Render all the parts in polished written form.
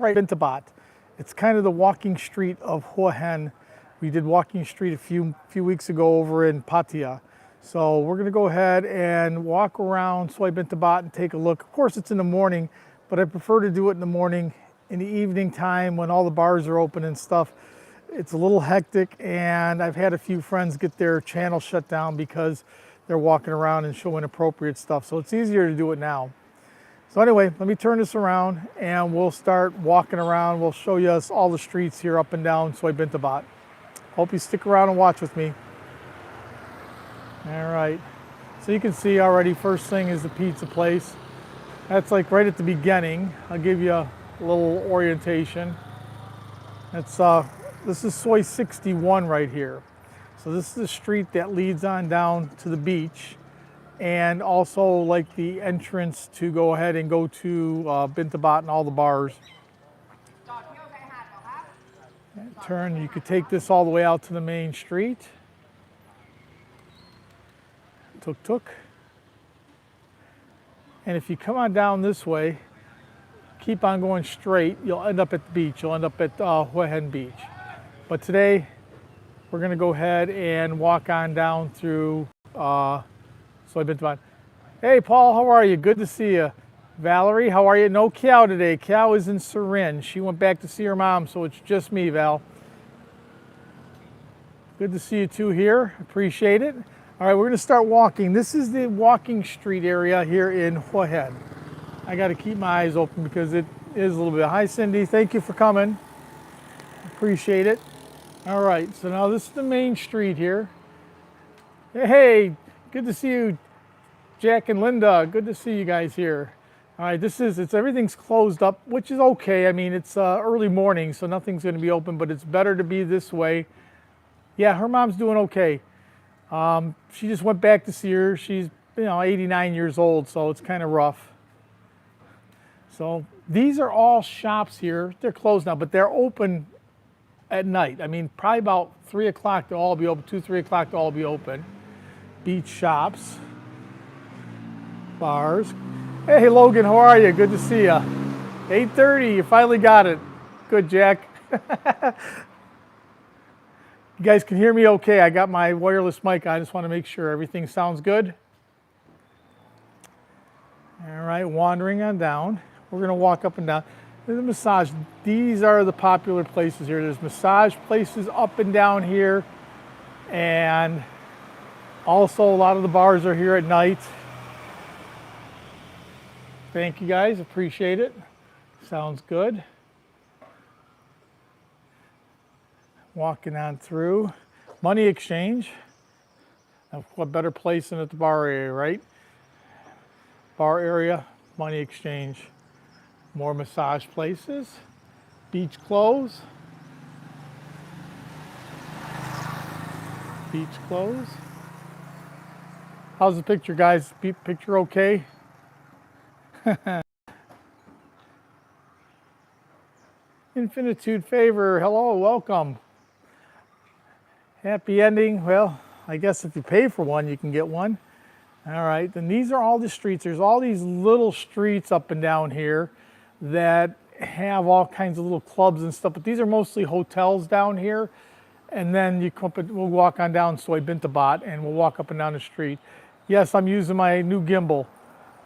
right Bintabat. It's kind of the walking street of Hua Hin. We did walking street a few weeks ago over in Pattaya. So we're gonna go ahead and walk around Soi Bintabat and take a look. Of course, it's in the morning, but I prefer to do it in the morning. In the evening time when all the bars are open and stuff, it's a little hectic, and I've had a few friends get their channel shut down because they're walking around and showing inappropriate stuff. So it's easier to do it now. So anyway, let me turn this around and we'll start walking around. We'll show you all the streets here up and down Soi Bintabat. Hope you stick around and watch with me. All right, so you can see already, first thing is the pizza place. That's like right at the beginning. I'll give you a little orientation. It's this is Soi 61 right here. So this is the street that leads on down to the beach, and also like the entrance to go ahead and go to Bintabat and all the bars. Turn, you could take this all the way out to the main street. Tuk tuk. And if you come on down this way, keep on going straight, you'll end up at the beach. You'll end up at Hua Hin Beach. But today, we're gonna go ahead and walk on down through Soi Bintabat. Hey Paul, how are you? Good to see you. Valerie, how are you? No Kiao today. Kiao is in Surin. She went back to see her mom, so it's just me, Val. Good to see you two here. Appreciate it. All right, we're gonna start walking. This is the walking street area here in Hua Hin. I gotta keep my eyes open because it is a little bit. Hi Cindy, thank you for coming. Appreciate it. All right, so now this is the main street here. Hey, good to see you, Jack and Linda. Good to see you guys here. All right, everything's closed up, which is okay. I mean, it's early morning, so nothing's gonna be open, but it's better to be this way. Yeah, her mom's doing okay. She just went back to see her. She's 89 years old, so it's kind of rough. So these are all shops here. They're closed now, but they're open at night. I mean, probably about 3 o'clock they'll all be open, 2, 3 o'clock they'll all be open. Beach shops, bars. Hey Logan, how are you? Good to see you. 8:30, you finally got it. Good, Jack. You guys can hear me okay. I got my wireless mic on. I just want to make sure everything sounds good. All right, wandering on down. We're going to walk up and down. There's a massage. These are the popular places here. There's massage places up and down here. And also a lot of the bars are here at night. Thank you guys, appreciate it. Sounds good. Walking on through. Money exchange. What better place than at the bar area, right? Bar area, money exchange. More massage places. Beach clothes. Beach clothes. How's the picture, guys? Picture okay? Infinitude favor, hello, welcome. Happy ending. Well, I guess if you pay for one, you can get one. All right, then these are all the streets. There's all these little streets up and down here that have all kinds of little clubs and stuff, but these are mostly hotels down here. And then we'll walk on down Soi Bintabat and we'll walk up and down the street. Yes, I'm using my new gimbal.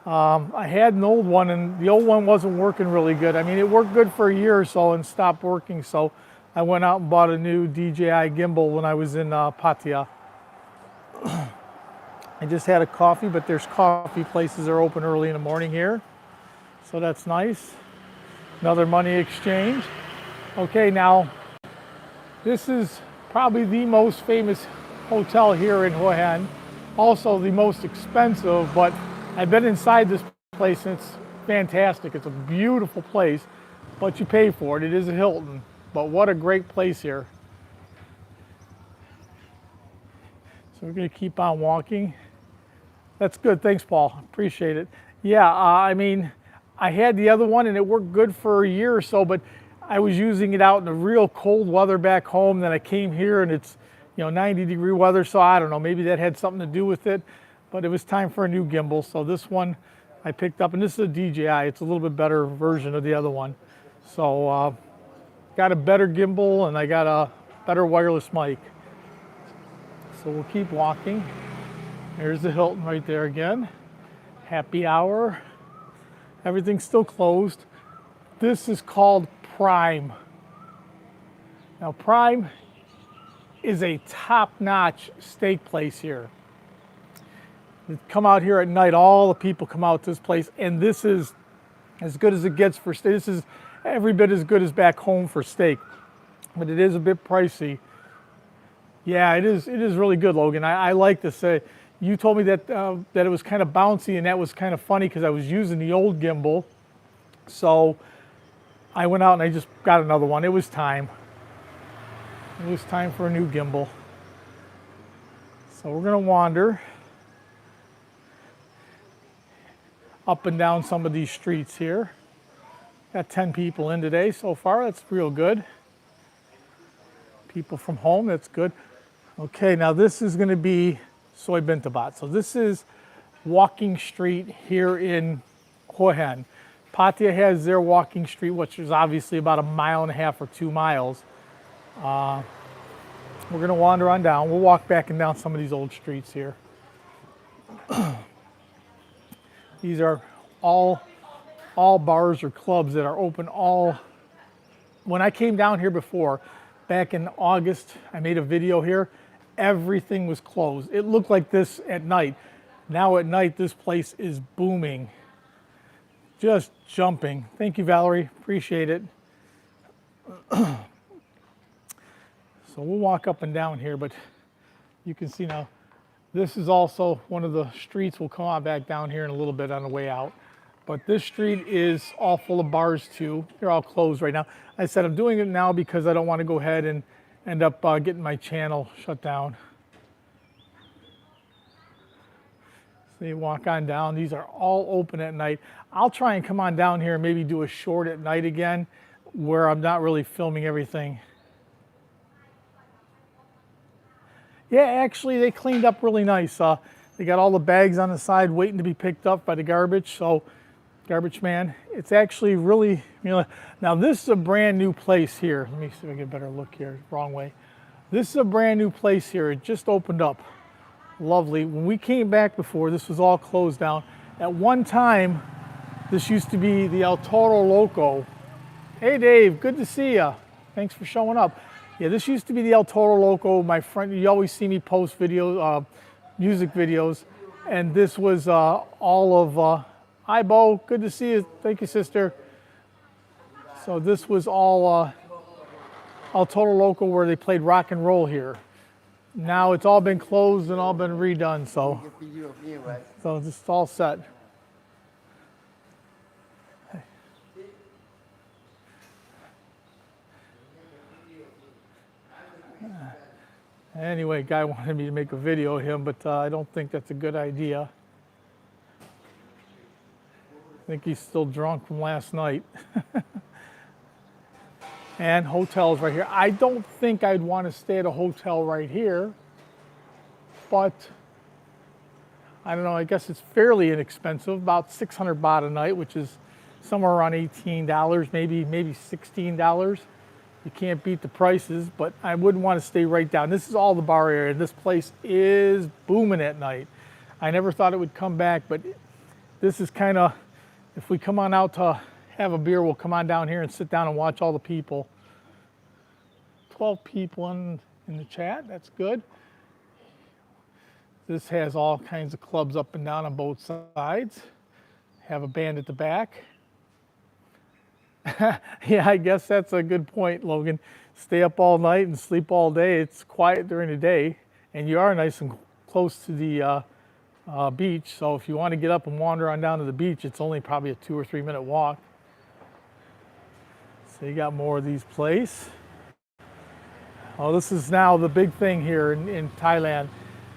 I had an old one and the old one wasn't working really good. I mean, it worked good for a year or so and stopped working. So I went out and bought a new DJI gimbal when I was in Pattaya. I just had a coffee, but there's coffee places that are open early in the morning here. So that's nice. Another money exchange. Okay, now this is probably the most famous hotel here in Hua Hin. Also the most expensive, but I've been inside this place and it's fantastic. It's a beautiful place, but you pay for it. It is a Hilton, but what a great place here. So we're gonna keep on walking. That's good, thanks Paul, appreciate it. Yeah, I mean, I had the other one and it worked good for a year or so, but I was using it out in the real cold weather back home. Then I came here and it's 90-degree weather, so I don't know, maybe that had something to do with it, but it was time for a new gimbal. So this one I picked up, and this is a DJI. It's a little bit better version of the other one. So got a better gimbal and I got a better wireless mic. So we'll keep walking. There's the Hilton right there again. Happy hour. Everything's still closed. This is called Prime. Now Prime is a top-notch steak place here. You come out here at night, all the people come out to this place, and this is as good as it gets for steak. This is every bit as good as back home for steak, but it is a bit pricey. Yeah, it is really good, Logan. I like this. You told me that that it was kind of bouncy, and that was kind of funny because I was using the old gimbal. So I went out and I just got another one. It was time. It was time for a new gimbal. So we're gonna wander up and down some of these streets here. Got 10 people in today so far. That's real good. People from home, that's good. Okay, now this is gonna be Soy Bintabat. So this is walking street here in Hua Hin. Pattaya has their walking street, which is obviously about 1.5 miles or 2 miles. We're gonna wander on down. We'll walk back and down some of these old streets here. These are all bars or clubs that are open all. When I came down here before, back in August, I made a video here. Everything was closed. It looked like this at night. Now at night, this place is booming. Just jumping. Thank you, Valerie. Appreciate it. So we'll walk up and down here, but you can see now, this is also one of the streets. We'll come on back down here in a little bit on the way out. But this street is all full of bars too. They're all closed right now. I said I'm doing it now because I don't want to go ahead and end up getting my channel shut down. So you walk on down. These are all open at night. I'll try and come on down here and maybe do a short at night again where I'm not really filming everything. Yeah, actually they cleaned up really nice. They got all the bags on the side waiting to be picked up by the garbage. So garbage man, it's actually really, now this is a brand new place here. Let me see if I get a better look here, wrong way. This is a brand new place here. It just opened up. Lovely. When we came back before, this was all closed down. At one time, this used to be the El Toro Loco. Hey Dave, good to see you. Thanks for showing up. Yeah, this used to be the El Toro Loco. My friend, you always see me post videos, music videos, and this was all of, hi Bo, good to see you. Thank you, sister. So this was all El Toro Loco where they played rock and roll here. Now it's all been closed and all been redone, so it's all set. Anyway, guy wanted me to make a video of him, but I don't think that's a good idea. I think he's still drunk from last night. And hotels right here. I don't think I'd want to stay at a hotel right here, but I don't know, I guess it's fairly inexpensive, about 600 baht a night, which is somewhere around $18, maybe $16. You can't beat the prices, but I wouldn't want to stay right down. This is all the bar area. This place is booming at night. I never thought it would come back, but this is kind of, if we come on out to have a beer, we'll come on down here and sit down and watch all the people. 12 people in the chat, that's good. This has all kinds of clubs up and down on both sides. Have a band at the back. Yeah, I guess that's a good point, Logan. Stay up all night and sleep all day. It's quiet during the day, and you are nice and close to the beach. So if you want to get up and wander on down to the beach, it's only probably a 2 or 3 minute walk. So you got more of these places. Oh, this is now the big thing here in Thailand.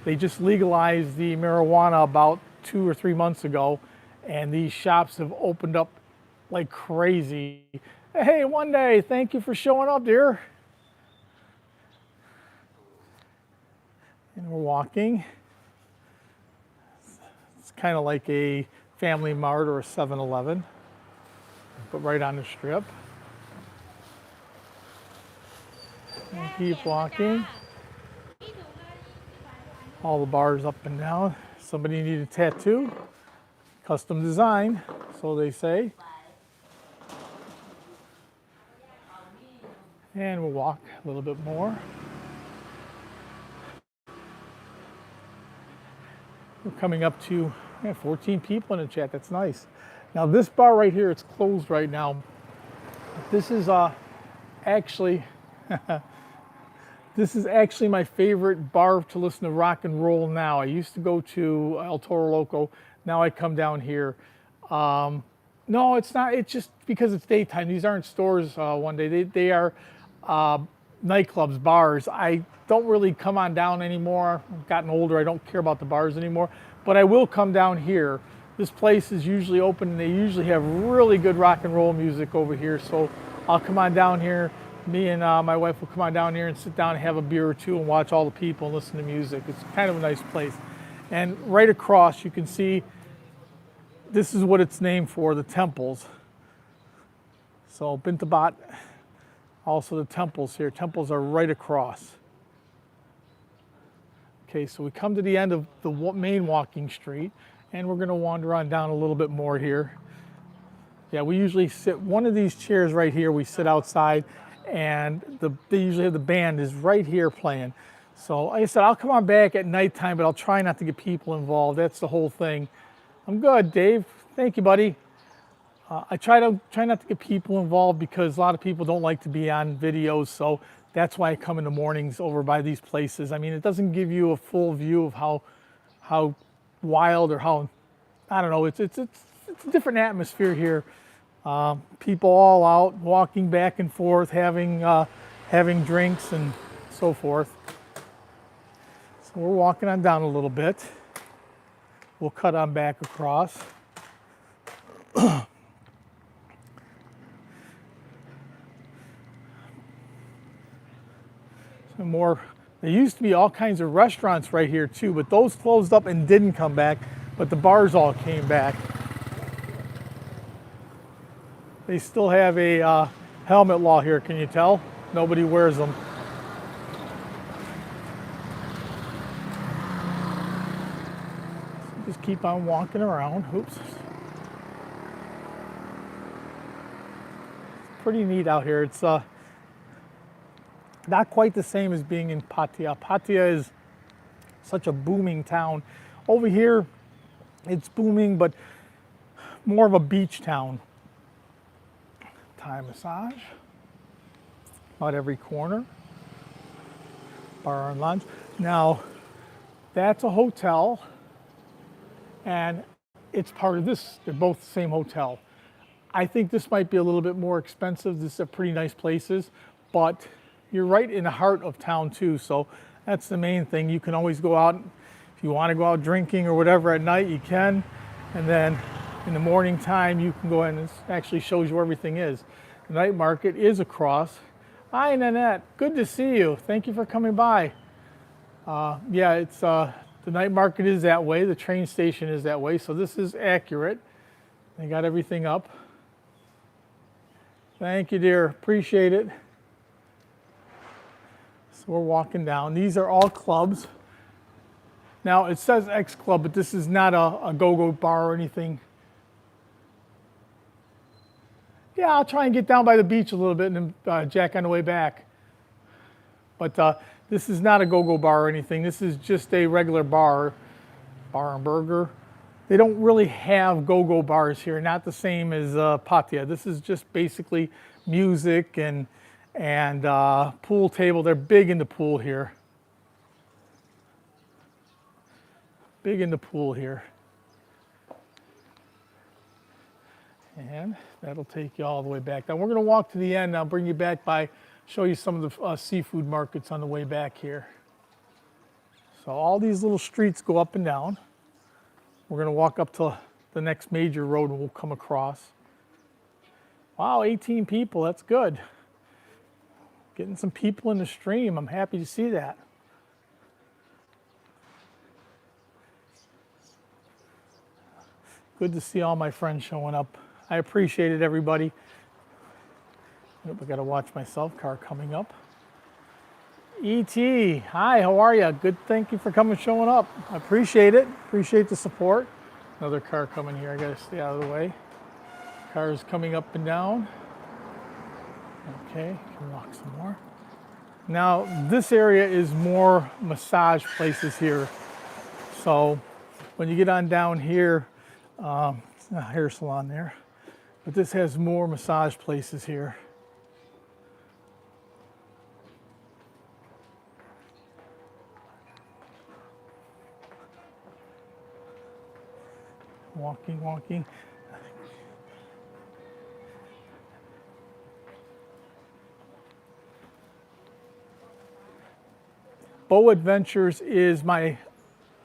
They just legalized the marijuana about 2 or 3 months ago, and these shops have opened up like crazy. Hey, one day, thank you for showing up, dear. And we're walking. It's kind of like a Family Mart or a 7-Eleven, but right on the strip. And keep walking. All the bars up and down. Somebody need a tattoo. Custom design, so they say. And we'll walk a little bit more. We're coming up to 14 people in the chat. That's nice. Now this bar right here, it's closed right now. This is actually this is actually my favorite bar to listen to rock and roll now. I used to go to El Toro Loco. Now I come down here. No, it's not. It's just because it's daytime. These aren't stores one day. They are nightclubs, bars. I don't really come on down anymore. I've gotten older. I don't care about the bars anymore. But I will come down here. This place is usually open, and they usually have really good rock and roll music over here. So I'll come on down here. Me and my wife will come on down here and sit down and have a beer or two and watch all the people and listen to music. It's kind of a nice place. And right across, you can see this is what it's named for, the temples. So Bintabat, also the temples here. Temples are right across. Okay, so we come to the end of the main walking street, and we're going to wander on down a little bit more here. Yeah, we usually sit one of these chairs right here. We sit outside, and they usually have the band is right here playing. So like I said, I'll come on back at nighttime, but I'll try not to get people involved. That's the whole thing. I'm good, Dave. Thank you, buddy. I try not to get people involved because a lot of people don't like to be on videos. So that's why I come in the mornings over by these places. I mean, it doesn't give you a full view of how wild or how, I don't know. It's a different atmosphere here. People all out walking back and forth, having drinks and so forth. So we're walking on down a little bit. We'll cut on back across. Some more. There used to be all kinds of restaurants right here too, but those closed up and didn't come back, but the bars all came back. They still have a helmet law here, can you tell? Nobody wears them. So just keep on walking around. Oops. Pretty neat out here. It's not quite the same as being in Pattaya. Pattaya is such a booming town. Over here, it's booming, but more of a beach town. Thai massage, about every corner. Bar and lunch. Now, that's a hotel, and it's part of this. They're both the same hotel. I think this might be a little bit more expensive. These are pretty nice places, but you're right in the heart of town too, so that's the main thing. You can always go out, if you want to go out drinking or whatever at night, you can, and then in the morning time you can go in and it actually shows you where everything is. The night market is across. Hi Nanette, good to see you. Thank you for coming by. Yeah, it's the night market is that way, the train station is that way, so this is accurate. They got everything up. Thank you, dear, appreciate it. So we're walking down. These are all clubs. Now it says X Club, but this is not a go-go bar or anything. Yeah, I'll try and get down by the beach a little bit and then jack on the way back. But this is not a go-go bar or anything. This is just a regular bar and burger. They don't really have go-go bars here, not the same as Pattaya. This is just basically music and pool table. They're big in the pool here. Big in the pool here. And that'll take you all the way back. Now we're going to walk to the end. I'll bring you back by, show you some of the seafood markets on the way back here. So all these little streets go up and down. We're going to walk up to the next major road and we'll come across. Wow, 18 people, that's good. Getting some people in the stream. I'm happy to see that. Good to see all my friends showing up. I appreciate it, everybody. Nope, I got to watch myself. Car coming up. E.T., hi, how are you? Good, thank you for coming, showing up. I appreciate it. Appreciate the support. Another car coming here. I gotta stay out of the way. Cars coming up and down. Okay, can walk some more. Now, this area is more massage places here. So when you get on down here, it's not a hair salon there, but this has more massage places here. Walking. Bow Adventures is my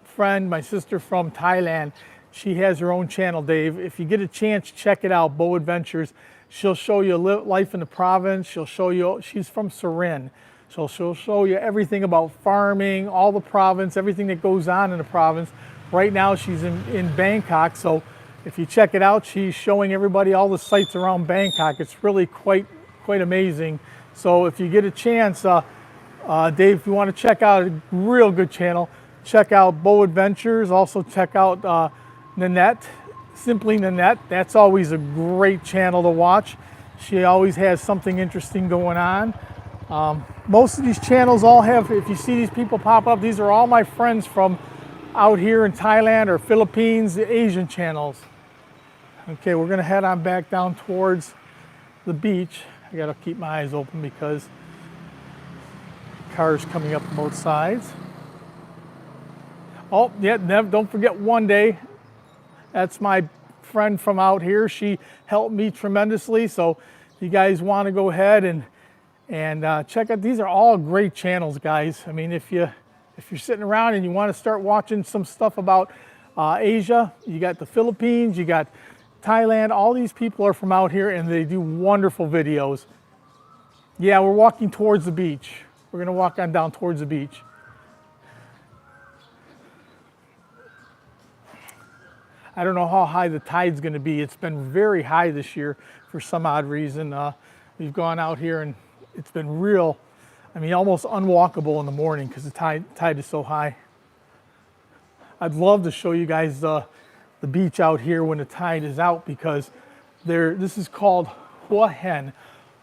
friend, my sister from Thailand. She has her own channel, Dave. If you get a chance, check it out, Bow Adventures. She'll show you life in the province. She'll show you, she's from Surin. So she'll show you everything about farming, all the province, everything that goes on in the province. Right now she's in Bangkok, so if you check it out, she's showing everybody all the sights around Bangkok. It's really quite amazing. So if you get a chance, Dave, if you want to check out a real good channel, check out Bow Adventures. Also check out Nanette, Simply Nanette. That's always a great channel to watch. She always has something interesting going on. Most of these channels all have, if you see these people pop up, these are all my friends from out here in Thailand or Philippines, the Asian channels. Okay, we're gonna head on back down towards the beach. I gotta keep my eyes open because cars coming up both sides. Oh, yeah, don't forget One Day. That's my friend from out here. She helped me tremendously. So if you guys want to go ahead and check out, these are all great channels, guys. I mean, if you're sitting around and you want to start watching some stuff about Asia, you got the Philippines, you got Thailand, all these people are from out here and they do wonderful videos. Yeah, we're walking towards the beach. We're gonna walk on down towards the beach. I don't know how high the tide's gonna be. It's been very high this year for some odd reason. We've gone out here and it's been real, I mean, almost unwalkable in the morning because the tide is so high. I'd love to show you guys the beach out here when the tide is out because this is called Hua Hin.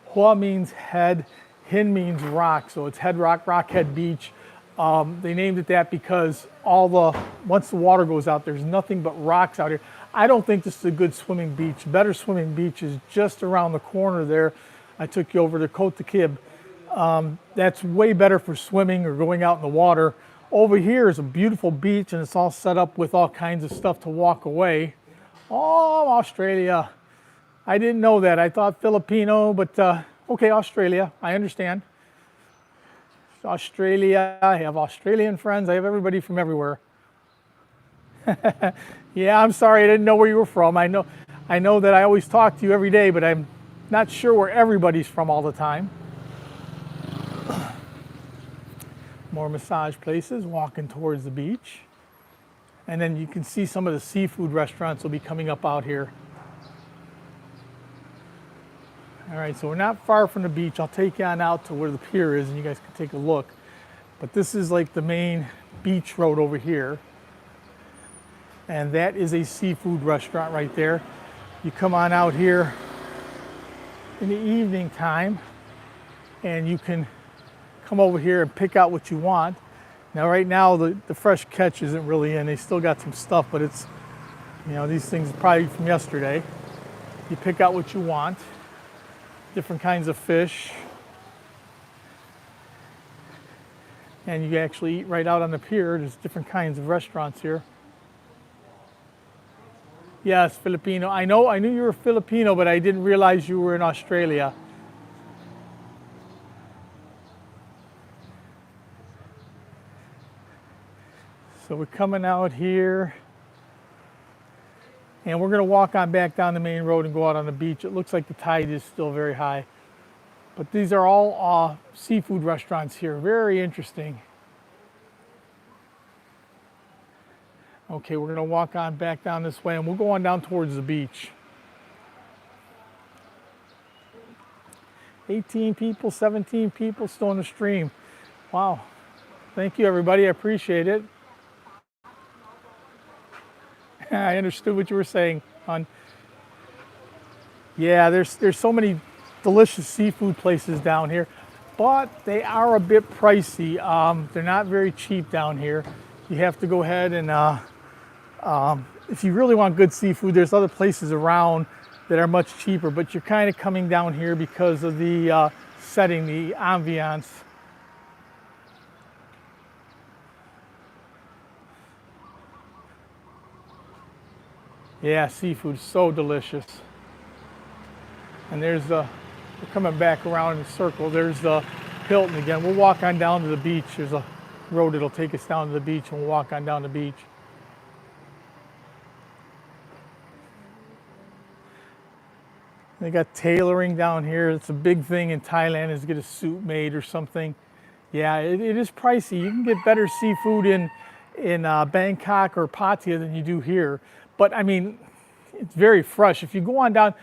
Hua means head, Hin means rock, so it's Head Rock, Rockhead Beach. They named it that because once the water goes out, there's nothing but rocks out here. I don't think this is a good swimming beach. Better swimming beach is just around the corner there. I took you over to Koh Takib. That's way better for swimming or going out in the water. Over here is a beautiful beach and it's all set up with all kinds of stuff to walk away. Oh, Australia. I didn't know that. I thought Filipino, but okay, Australia, I understand. Australia, I have Australian friends. I have everybody from everywhere. Yeah, I'm sorry, I didn't know where you were from. I know that I always talk to you every day, but I'm not sure where everybody's from all the time. More massage places, walking towards the beach. And then you can see some of the seafood restaurants will be coming up out here. All right, so we're not far from the beach. I'll take you on out to where the pier is and you guys can take a look. But this is like the main beach road over here. And that is a seafood restaurant right there. You come on out here in the evening time and you can come over here and pick out what you want. Now right now the fresh catch isn't really in. They still got some stuff, but it's, you know, these things are probably from yesterday. You pick out what you want. Different kinds of fish. And you can actually eat right out on the pier. There's different kinds of restaurants here. Yes, Filipino. I knew you were Filipino, but I didn't realize you were in Australia. So we're coming out here. And we're going to walk on back down the main road and go out on the beach. It looks like the tide is still very high. But these are all seafood restaurants here. Very interesting. Okay, we're going to walk on back down this way and we'll go on down towards the beach. 18 people, 17 people still in the stream. Wow. Thank you, everybody. I appreciate it. I understood what you were saying, hon. Yeah, there's so many delicious seafood places down here, but they are a bit pricey. They're not very cheap down here. You have to go ahead and, if you really want good seafood, there's other places around that are much cheaper, but you're kind of coming down here because of the setting, the ambiance. Yeah, seafood is so delicious. And there's we're coming back around in a circle. There's the Hilton again. We'll walk on down to the beach. There's a road that'll take us down to the beach, and we'll walk on down the beach. They got tailoring down here. It's a big thing in Thailand is to get a suit made or something. Yeah, it is pricey. You can get better seafood in Bangkok or Pattaya than you do here. But I mean, it's very fresh. If you go on down,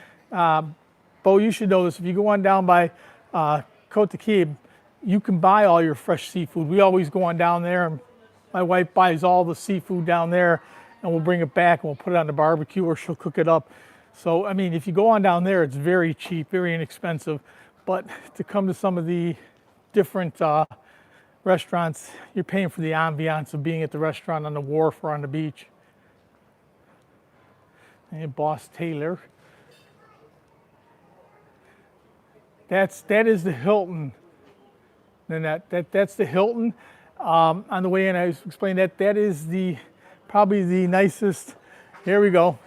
Bo, you should know this. If you go on down by Koh Takib, you can buy all your fresh seafood. We always go on down there, and my wife buys all the seafood down there, and we'll bring it back and we'll put it on the barbecue, or she'll cook it up. So, I mean, if you go on down there, it's very cheap, very inexpensive. But to come to some of the different restaurants, you're paying for the ambiance of being at the restaurant on the wharf or on the beach. And Boss Taylor. That is the Hilton. And that's the Hilton. On the way in, I was explaining that is probably the nicest. Here we go.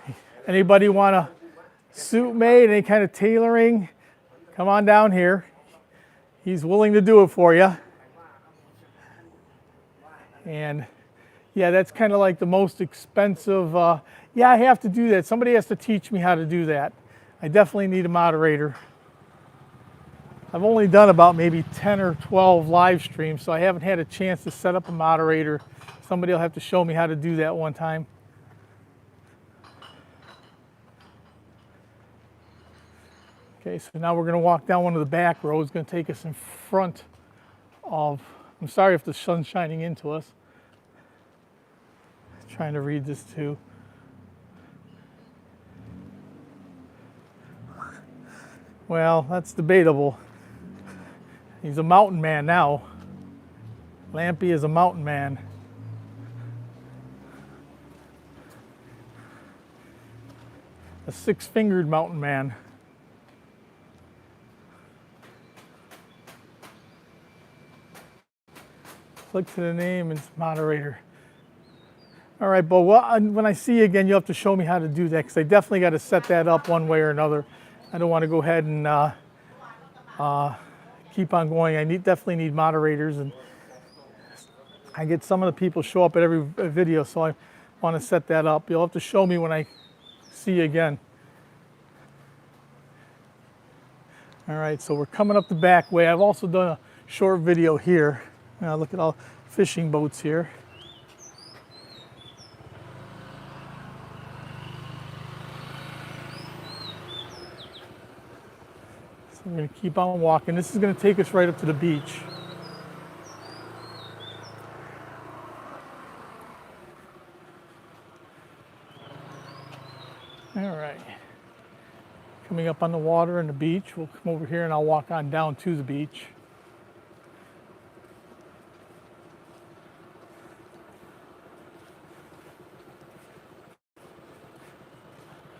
Anybody want a suit made, any kind of tailoring? Come on down here. He's willing to do it for you. And yeah, that's kind of like the most expensive. Yeah, I have to do that. Somebody has to teach me how to do that. I definitely need a moderator. I've only done about maybe 10 or 12 live streams, so I haven't had a chance to set up a moderator. Somebody will have to show me how to do that one time. Okay, so now we're going to walk down one of the back roads. It's going to take us in front of, I'm sorry if the sun's shining into us. I'm trying to read this too. Well, that's debatable. He's a mountain man now. Lampy is a mountain man. A six-fingered mountain man. Click to the name and moderator. All right, Bo, well, when I see you again, you'll have to show me how to do that, because I definitely got to set that up one way or another. I don't want to go ahead and keep on going. I definitely need moderators, and I get some of the people show up at every video, so I want to set that up. You'll have to show me when I see you again. All right, so we're coming up the back way. I've also done a short video here. Look at all fishing boats here. So we're going to keep on walking. This is going to take us right up to the beach. All right. Coming up on the water and the beach. We'll come over here and I'll walk on down to the beach.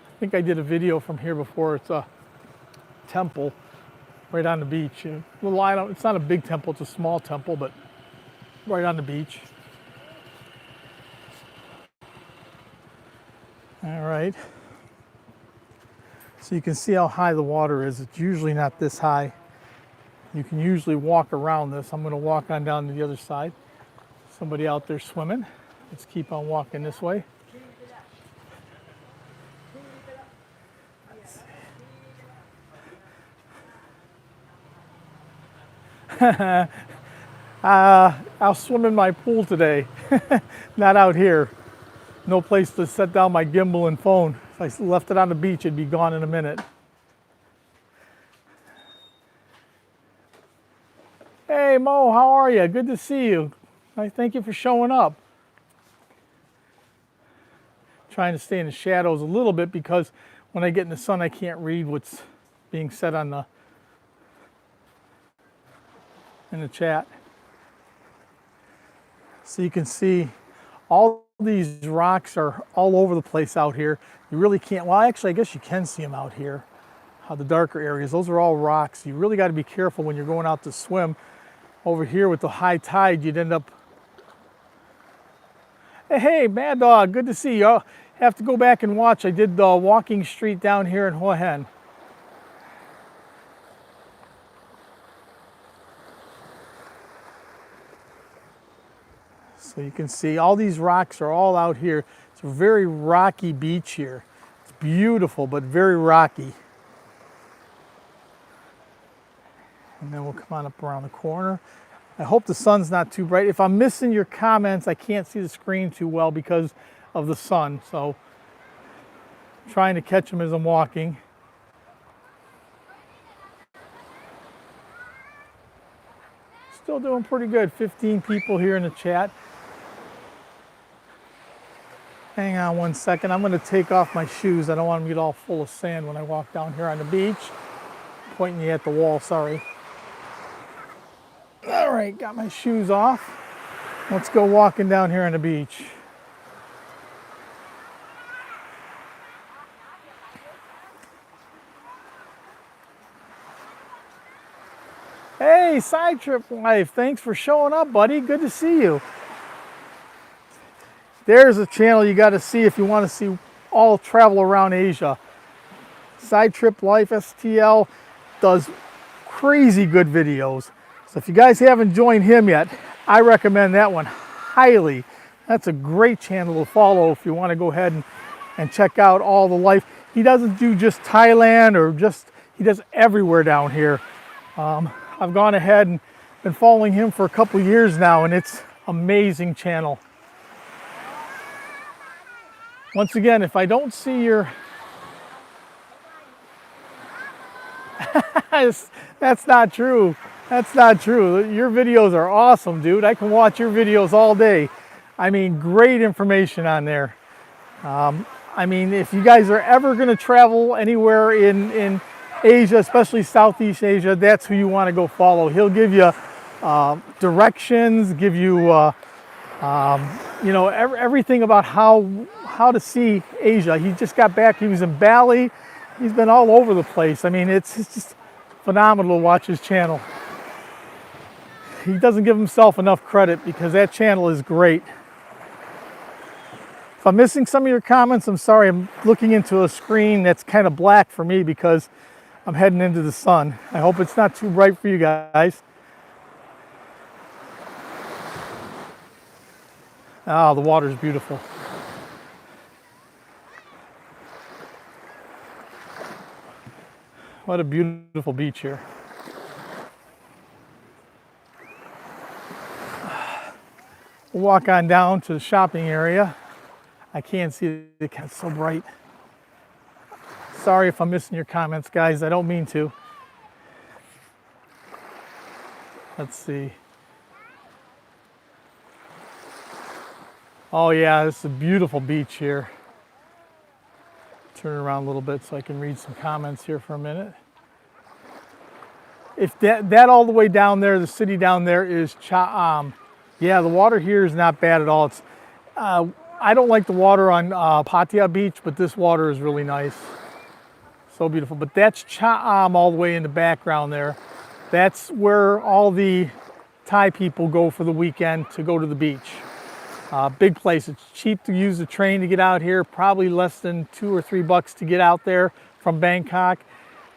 I think I did a video from here before. It's a temple right on the beach. It's not a big temple, it's a small temple, but right on the beach. All right. So you can see how high the water is. It's usually not this high. You can usually walk around this. I'm going to walk on down to the other side. Somebody out there swimming. Let's keep on walking this way. I'll swim in my pool today, not out here. No place to set down my gimbal and phone. If I left it on the beach, it'd be gone in a minute. Hey Mo, how are you? Good to see you. I thank you for showing up. Trying to stay in the shadows a little bit because when I get in the sun I can't read what's being said in the chat. So you can see all these rocks are all over the place out here. You really can't, well actually I guess you can see them out here, the darker areas. Those are all rocks. You really got to be careful when you're going out to swim. Over here with the high tide you'd end up. Hey Mad Dog, good to see you. I'll have to go back and watch. I did the walking street down here in Hua Hin. So you can see all these rocks are all out here. It's a very rocky beach here. It's beautiful, but very rocky. And then we'll come on up around the corner. I hope the sun's not too bright. If I'm missing your comments, I can't see the screen too well because of the sun. So I'm trying to catch them as I'm walking. Still doing pretty good. 15 people here in the chat. Hang on one second. I'm going to take off my shoes. I don't want them to get all full of sand when I walk down here on the beach. Pointing you at the wall, sorry. All right, got my shoes off. Let's go walking down here on the beach. Hey, Side Trip Life, thanks for showing up, buddy. Good to see you. There's a channel you got to see if you want to see all travel around Asia. Side Trip Life STL does crazy good videos. So if you guys haven't joined him yet, I recommend that one highly. That's a great channel to follow if you want to go ahead and check out all the life. He doesn't do just Thailand he does everywhere down here. I've gone ahead and been following him for a couple years now, and it's amazing channel. Once again, if I don't see your... That's not true. That's not true. Your videos are awesome, dude. I can watch your videos all day. I mean, great information on there. I mean, if you guys are ever going to travel anywhere in Asia, especially Southeast Asia, that's who you want to go follow. He'll give you directions, give you, you know, everything about how to see Asia. He just got back. He was in Bali. He's been all over the place. I mean, it's just phenomenal to watch his channel. He doesn't give himself enough credit because that channel is great. If I'm missing some of your comments, I'm sorry. I'm looking into a screen that's kind of black for me because I'm heading into the sun. I hope it's not too bright for you guys. Oh, the water's beautiful. What a beautiful beach here. We'll walk on down to the shopping area. I can't see it, it's so bright. Sorry if I'm missing your comments, guys. I don't mean to. Let's see. Oh yeah, this is a beautiful beach here. Turn around a little bit so I can read some comments here for a minute. If that all the way down there, the city down there is Cha Am. Yeah, the water here is not bad at all. It's I don't like the water on Pattaya Beach, but this water is really nice. So beautiful. But that's Cha Am all the way in the background there. That's where all the Thai people go for the weekend to go to the beach. Big place. It's cheap to use the train to get out here. Probably less than $2 or $3 to get out there from Bangkok.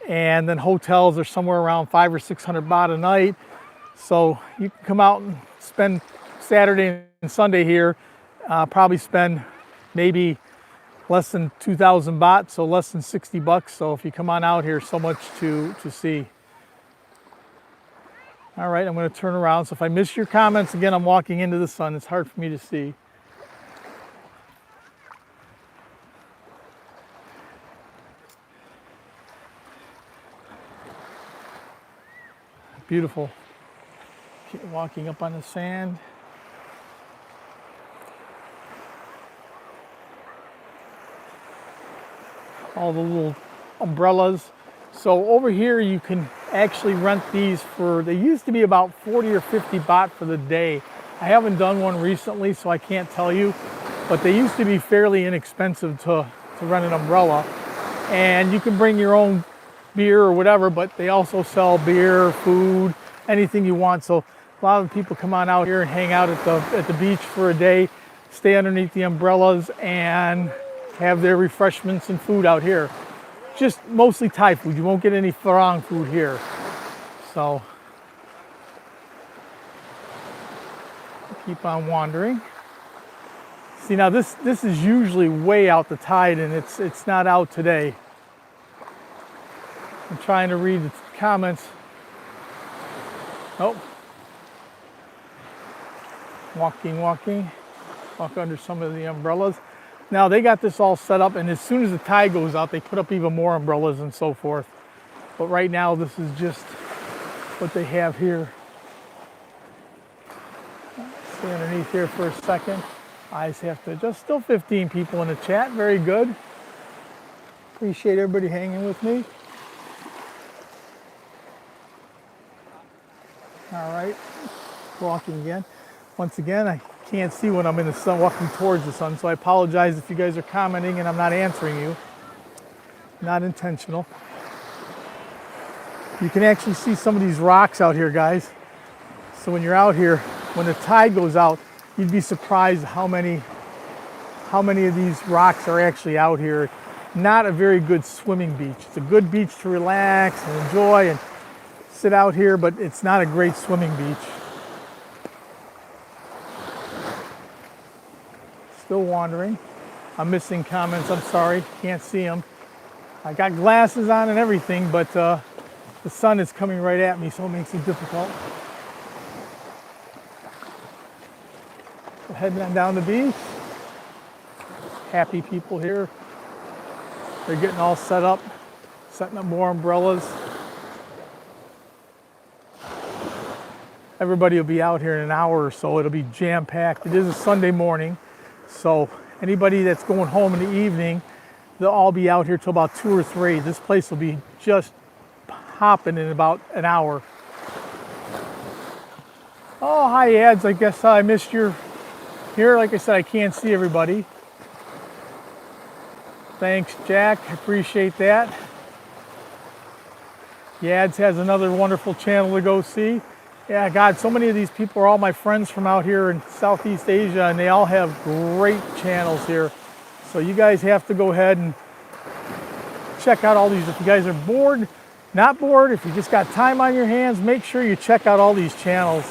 And then hotels are somewhere around 500 or 600 baht a night. So you can come out and spend Saturday and Sunday here. Probably spend maybe less than 2,000 baht, so less than $60. So if you come on out here, so much to see. All right, I'm going to turn around. So if I miss your comments, again, I'm walking into the sun. It's hard for me to see. Beautiful. Keep walking up on the sand. All the little umbrellas. So over here you can actually rent these for, they used to be about 40 or 50 baht for the day. I haven't done one recently, so I can't tell you, but they used to be fairly inexpensive to rent an umbrella. And you can bring your own beer or whatever, but they also sell beer, food, anything you want. So a lot of people come on out here and hang out at the beach for a day, stay underneath the umbrellas and have their refreshments and food out here. Just mostly Thai food. You won't get any Farang food here. So keep on wandering. See, now this is usually way out the tide, and it's not out today. I'm trying to read the comments. Oh. Walking. Walk under some of the umbrellas. Now they got this all set up, and as soon as the tide goes out, they put up even more umbrellas and so forth. But right now, this is just what they have here. Stay underneath here for a second. Eyes have to adjust. Still 15 people in the chat. Very good. Appreciate everybody hanging with me. All right, walking again. Once again, I can't see when I'm in the sun, walking towards the sun, so I apologize if you guys are commenting and I'm not answering you. Not intentional. You can actually see some of these rocks out here, guys. So when you're out here, when the tide goes out, you'd be surprised how many of these rocks are actually out here. Not a very good swimming beach. It's a good beach to relax and enjoy and sit out here, but it's not a great swimming beach. Still wandering. I'm missing comments, I'm sorry, can't see them. I got glasses on and everything, but the sun is coming right at me, so it makes it difficult. Heading on down the beach. Happy people here. They're getting all set up, setting up more umbrellas. Everybody will be out here in an hour or so. It'll be jam-packed. It is a Sunday morning, so anybody that's going home in the evening, they'll all be out here till about 2 or 3. This place will be just hopping in about an hour. Oh, hi, Ads. I guess I missed your here. Like I said, I can't see everybody. Thanks, Jack. I appreciate that. Yads has another wonderful channel to go see. Yeah, God, so many of these people are all my friends from out here in Southeast Asia, and they all have great channels here. So you guys have to go ahead and check out all these. If you guys are bored, not bored, if you just got time on your hands, make sure you check out all these channels.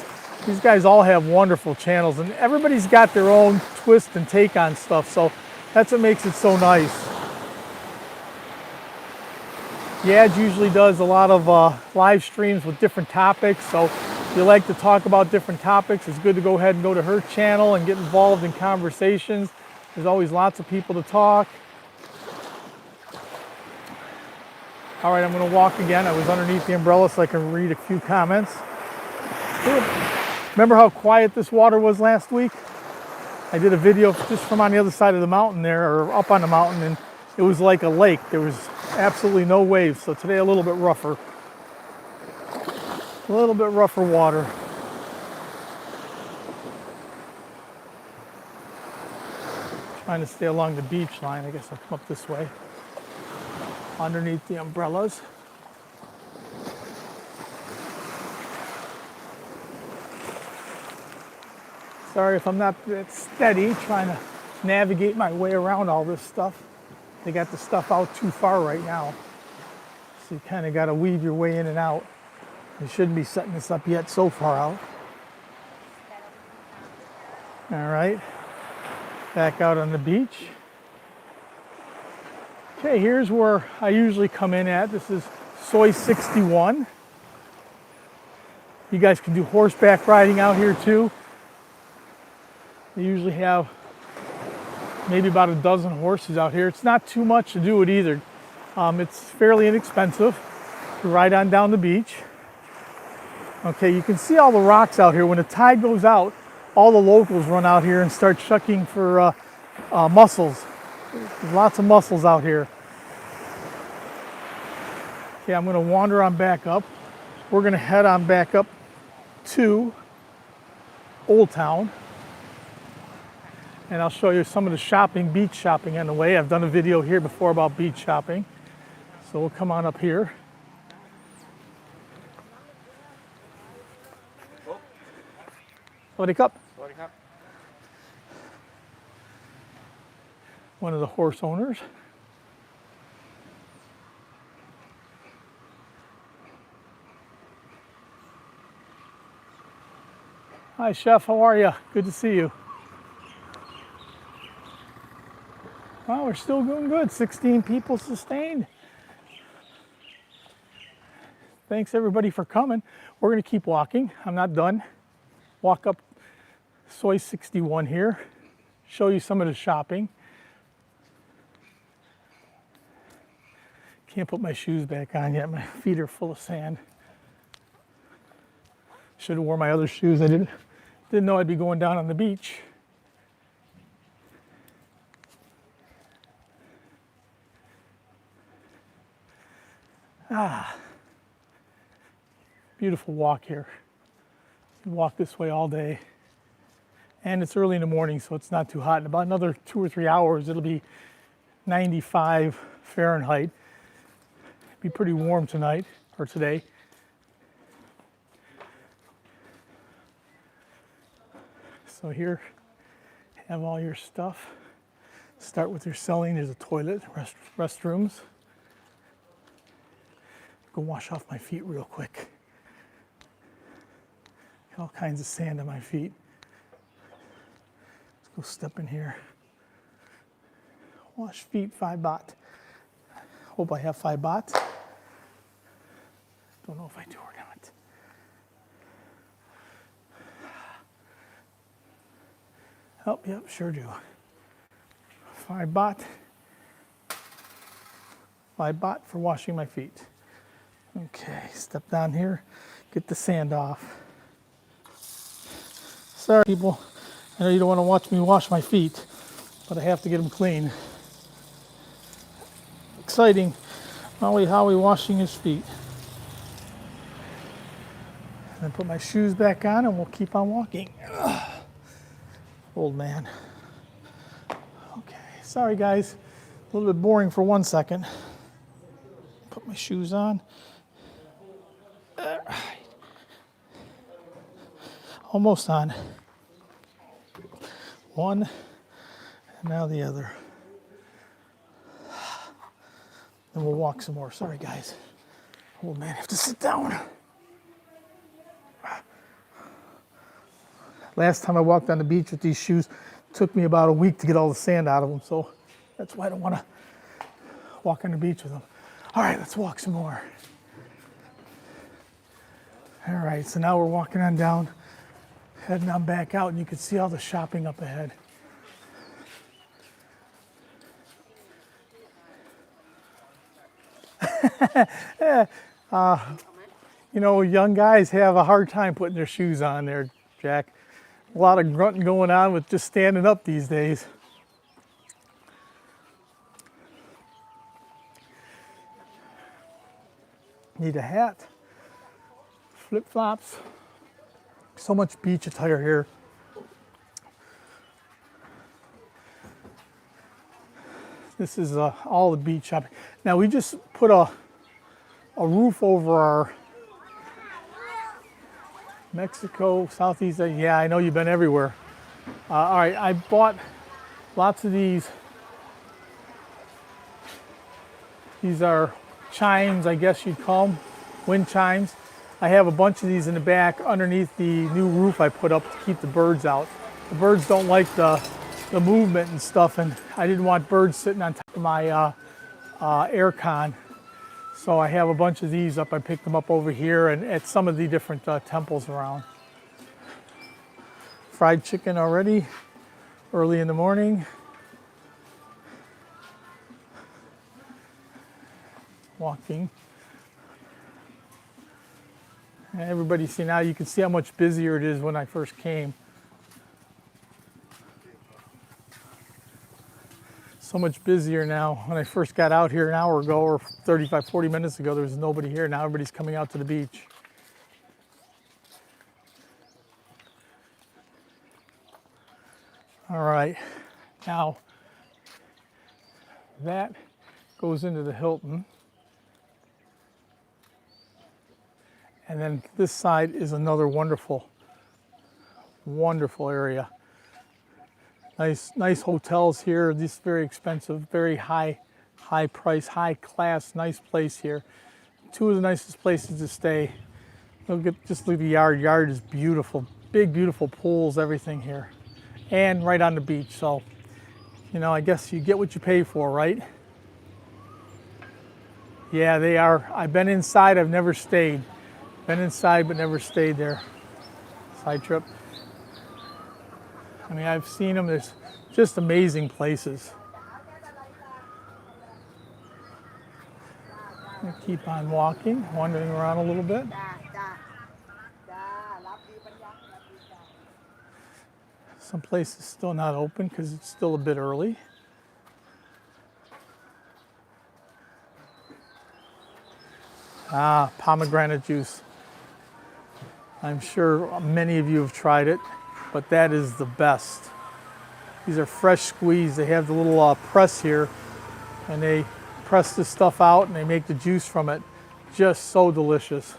These guys all have wonderful channels, and everybody's got their own twist and take on stuff, so that's what makes it so nice. Yad usually does a lot of live streams with different topics, so if you like to talk about different topics, it's good to go ahead and go to her channel and get involved in conversations. There's always lots of people to talk. All right, I'm going to walk again. I was underneath the umbrella so I can read a few comments. Remember how quiet this water was last week? I did a video just from on the other side of the mountain there, or up on the mountain, and it was like a lake. There was absolutely no waves. So today a little bit rougher. A little bit rougher water. Trying to stay along the beach line. I guess I'll come up this way. Underneath the umbrellas. Sorry if I'm not that steady, trying to navigate my way around all this stuff. They got the stuff out too far right now. So you kind of got to weave your way in and out. They shouldn't be setting this up yet so far out. All right, back out on the beach. Okay, here's where I usually come in at. This is Soi 61. You guys can do horseback riding out here too. They usually have maybe about a dozen horses out here. It's not too much to do it either. It's fairly inexpensive to ride on down the beach. Okay, you can see all the rocks out here. When the tide goes out, all the locals run out here and start shucking for mussels. There's lots of mussels out here. Okay, I'm gonna wander on back up. We're gonna head on back up to Old Town. And I'll show you some of the shopping, beach shopping on the way. I've done a video here before about beach shopping. So we'll come on up here. Sawadee Cup. One of the horse owners. Hi, Chef. How are you? Good to see you. Well, we're still doing good. 16 people sustained. Thanks, everybody, for coming. We're going to keep walking. I'm not done. Walk up Soy 61 here. Show you some of the shopping. Can't put my shoes back on yet. My feet are full of sand. Should have worn my other shoes. I didn't know I'd be going down on the beach. Beautiful walk here. You walk this way all day. And it's early in the morning, so it's not too hot. In about another 2 or 3 hours, it'll be 95 Fahrenheit. Be pretty warm tonight, or today. So here, have all your stuff. Start with your selling. There's a toilet, restrooms. Go wash off my feet real quick. Got all kinds of sand on my feet. Let's go step in here. Wash feet, 5 baht. Hope I have 5 baht. Don't know if I do or not. Oh, yep, sure do. 5 baht. 5 baht for washing my feet. Okay, step down here, get the sand off. Sorry, people. I know you don't want to watch me wash my feet, but I have to get them clean. Exciting. Mauihowey washing his feet. And then put my shoes back on and we'll keep on walking. Ugh. Old man. Okay, sorry guys. A little bit boring for 1 second. Put my shoes on. Almost on. One, and now the other. Then we'll walk some more. Sorry, guys. Old man, I have to sit down. Last time I walked on the beach with these shoes, it took me about a week to get all the sand out of them, so that's why I don't want to walk on the beach with them. All right, let's walk some more. All right, so now we're walking on down, heading on back out, and you can see all the shopping up ahead. You know, young guys have a hard time putting their shoes on there, Jack. A lot of grunting going on with just standing up these days. Need a hat, flip-flops. So much beach attire here. This is all the beach shopping. Now we just put a roof over our Mexico, Southeast. Yeah, I know you've been everywhere. All right, I bought lots of these. These are chimes, I guess you'd call them, wind chimes. I have a bunch of these in the back underneath the new roof I put up to keep the birds out. The birds don't like the movement and stuff, and I didn't want birds sitting on top of my air con. So I have a bunch of these up. I picked them up over here and at some of the different temples around. Fried chicken already, early in the morning. Walking. And everybody, see now, you can see how much busier it is when I first came. So much busier now. When I first got out here an hour ago or 35, 40 minutes ago, there was nobody here. Now everybody's coming out to the beach. All right, now that goes into the Hilton. And then this side is another wonderful, wonderful area. Nice hotels here. This is very expensive, very high price, high class, nice place here. Two of the nicest places to stay. Just look at the yard. Yard is beautiful. Big, beautiful pools, everything here. And right on the beach. So, you know, I guess you get what you pay for, right? Yeah, they are. I've been inside, I've never stayed. Been inside, but never stayed there. Side trip. I mean, I've seen them. There's just amazing places. I'll keep on walking, wandering around a little bit. Some places still not open because it's still a bit early. Ah, pomegranate juice. I'm sure many of you have tried it, but that is the best. These are fresh squeezed. They have the little press here, and they press this stuff out and they make the juice from it. Just so delicious.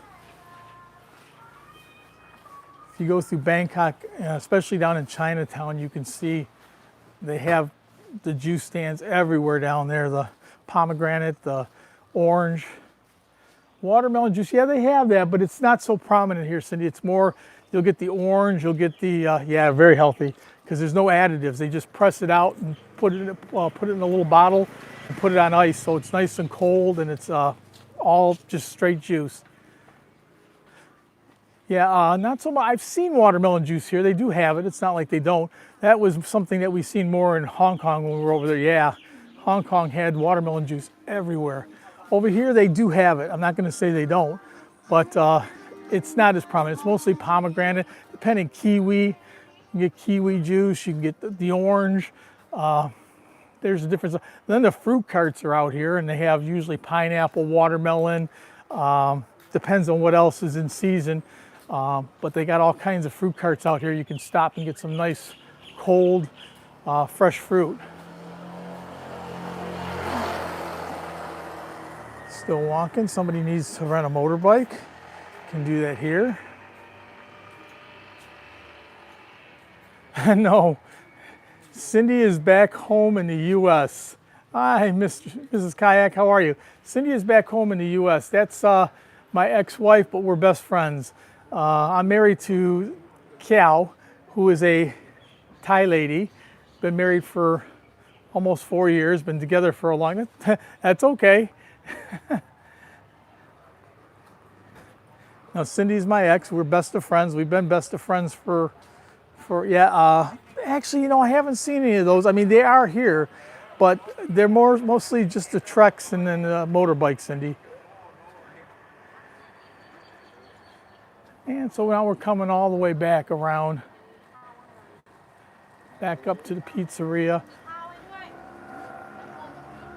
If you go through Bangkok, especially down in Chinatown, you can see they have the juice stands everywhere down there. The pomegranate, the orange, watermelon juice. Yeah, they have that, but it's not so prominent here, Cindy. It's more, you'll get the orange, you'll get the, yeah, very healthy, because there's no additives. They just press it out and put it in a little bottle and put it on ice, so it's nice and cold, and it's all just straight juice. Yeah, not so much. I've seen watermelon juice here. They do have it. It's not like they don't. That was something that we seen more in Hong Kong when we were over there. Yeah, Hong Kong had watermelon juice everywhere. Over here, they do have it. I'm not going to say they don't, but it's not as prominent. It's mostly pomegranate, depending kiwi. You can get kiwi juice. You can get the orange. There's a difference. Then the fruit carts are out here, and they have usually pineapple, watermelon. Depends on what else is in season. But they got all kinds of fruit carts out here. You can stop and get some nice, cold, fresh fruit. Still walking. Somebody needs to rent a motorbike. Can do that here. No, Cindy is back home in the U.S. Hi, Mrs. Kayak, how are you? Cindy is back home in the U.S. That's my ex-wife, but we're best friends. I'm married to Kiao, who is a Thai lady. Been married for almost 4 years, been together for a long time. That's okay. Now, Cindy's my ex. We're best of friends. We've been best of friends for actually, you know, I haven't seen any of those. I mean, they are here, but they're mostly just the treks and then the motorbikes, Cindy. And so now we're coming all the way back around, back up to the pizzeria.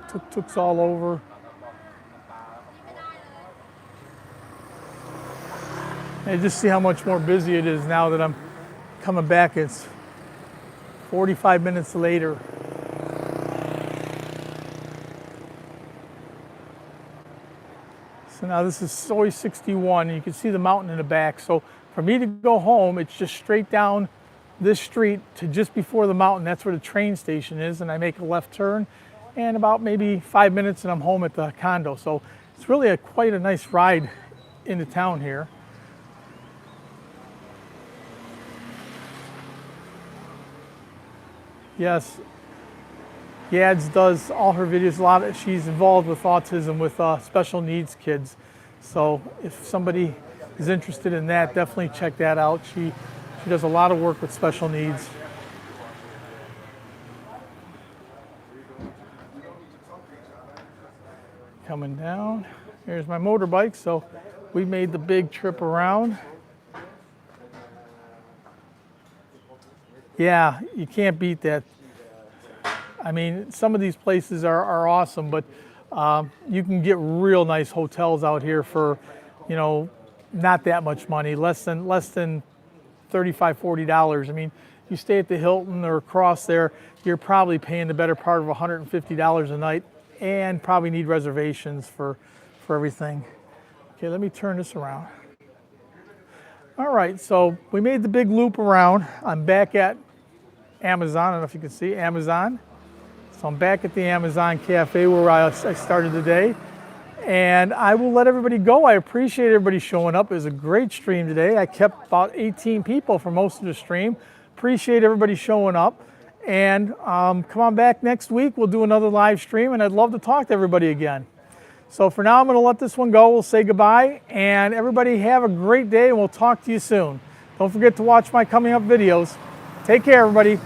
Tuk-tuks all over. And just see how much more busy it is now that I'm coming back. It's 45 minutes later. So now this is Soi 61, and you can see the mountain in the back. So for me to go home, it's just straight down this street to just before the mountain. That's where the train station is, and I make a left turn, and about maybe 5 minutes and I'm home at the condo. So it's really quite a nice ride into town here. Yes, Yads does all her videos. She's involved with autism with special needs kids. So if somebody is interested in that, definitely check that out. She does a lot of work with special needs. Coming down, here's my motorbike. So we made the big trip around. Yeah, you can't beat that. I mean, some of these places are awesome, but you can get real nice hotels out here for, you know, not that much money, less than $35, $40. I mean, you stay at the Hilton or across there, you're probably paying the better part of $150 a night, and probably need reservations for everything. Okay, let me turn this around. All right, so we made the big loop around. I'm back at Amazon. I don't know if you can see Amazon. So I'm back at the Amazon Cafe where I started the day. And I will let everybody go. I appreciate everybody showing up. It was a great stream today. I kept about 18 people for most of the stream. Appreciate everybody showing up. And come on back next week. We'll do another live stream, and I'd love to talk to everybody again. So for now, I'm going to let this one go. We'll say goodbye. And everybody have a great day, and we'll talk to you soon. Don't forget to watch my coming up videos. Take care, everybody.